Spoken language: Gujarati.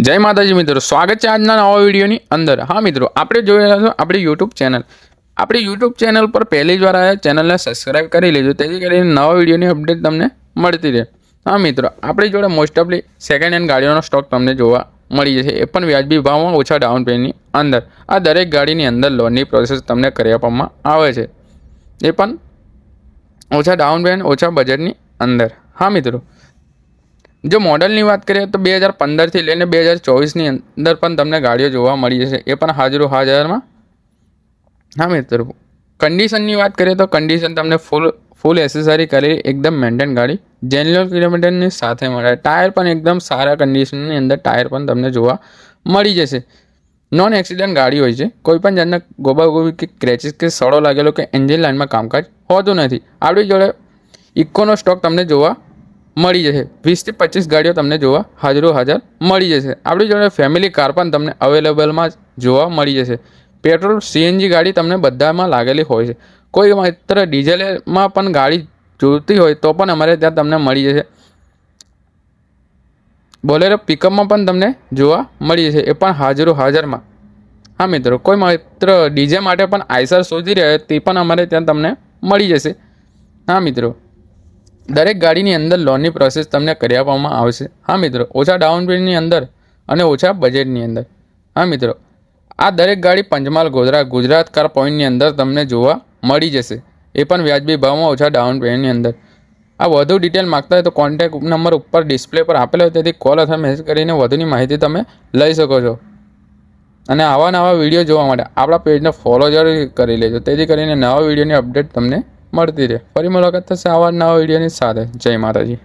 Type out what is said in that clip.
જય માતાજી મિત્રો, સ્વાગત છે આજના નવા વિડીયોની અંદર। હા મિત્રો, આપણે જોઈ રહ્યા છો આપણી યુટ્યુબ ચેનલ પર પહેલી જ વાર આવ્યા, ચેનલને સબસ્ક્રાઇબ કરી લેજો, તેથી કરીને નવા વિડીયોની અપડેટ તમને મળતી રહે। હા મિત્રો, આપણી જોડે મોસ્ટ ઓફલી સેકન્ડ હેન્ડ ગાડીઓનો સ્ટોક તમને જોવા મળી જશે, એ પણ વ્યાજબી ભાવમાં, ઓછા ડાઉન પેમેન્ટની અંદર। આ દરેક ગાડીની અંદર લોનની પ્રોસેસ તમને કરી આપવામાં આવે છે, એ પણ ઓછા ડાઉન પેમેન્ટ, ઓછા બજેટની અંદર। હા મિત્રો, જો મોડલની વાત કરીએ તો 2015થી લઈને 2024ની અંદર પણ તમને ગાડીઓ જોવા મળી જશે, એ પણ હાજરમાં। હા મિત્રો, કન્ડિશનની વાત કરીએ તો કન્ડિશન તમને ફૂલ એસેસરી કરેલી એકદમ મેન્ટેન ગાડી, જેન્યુઅલ કિલોમીટરની સાથે મળે। ટાયર પણ એકદમ સારા કન્ડિશનની અંદર ટાયર પણ તમને જોવા મળી જશે। નોન એક્સિડન્ટ ગાડી હોય છે, કોઈ પણ જાતના ગોબાગોબી કે ક્રેચિસ કે સડો લાગેલો કે એન્જિન લાઇનમાં કામકાજ હોતું નથી। આપણી જોડે ઇકોનો સ્ટોક તમને જોવા મળી જશે, 20 થી 25 ગાડીઓ તમને જોવા હાજર મળી જશે। આપણી જોડે ફેમિલી કાર પણ તમને અવેલેબલમાં જોવા મળી જશે। પેટ્રોલ સીએનજી ગાડી તમને બધામાં લાગેલી હોય છે, કોઈ માત્ર ડીઝલમાં પણ ગાડી જોઈતી હોય તો પણ અમારે ત્યાં તમને મળી જશે। બોલેરો પિકઅપમાં પણ તમને જોવા મળી જશે, એ પણ હાજરમાં। હા મિત્રો, કોઈ માત્ર ડીજે માટે પણ આઈસર શોધી રહ્યા તે પણ અમારે ત્યાં તમને મળી જશે। હા મિત્રો, દરેક ગાડીની અંદર લોનની પ્રોસેસ તમને કરી આપવામાં આવશે। હા મિત્રો, ઓછા ડાઉન પેમેન્ટની અંદર અને ઓછા બજેટની અંદર। હા મિત્રો, આ દરેક ગાડી પંચમહાલ ગોધરા ગુજરાત કાર પોઈન્ટની અંદર તમને જોવા મળી જશે, એ પણ વ્યાજબી ભાવમાં, ઓછા ડાઉન પેમેન્ટની અંદર। આ વધુ ડિટેલ માગતા હોય તો કોન્ટેક્ટ નંબર ઉપર ડિસ્પ્લે પર આપેલો હોય, તેથી કોલ અથવા મેસેજ કરીને વધુની માહિતી તમે લઈ શકો છો। અને આવા નવા વિડીયો જોવા માટે આપણા પેજને ફોલો જરૂર કરી લેજો, તેથી કરીને નવા વિડીયોની અપડેટ તમને મળતી રહે। ફરી મુલાકાત થશે આવા નવા વિડીયોની સાથે। જય માતાજી।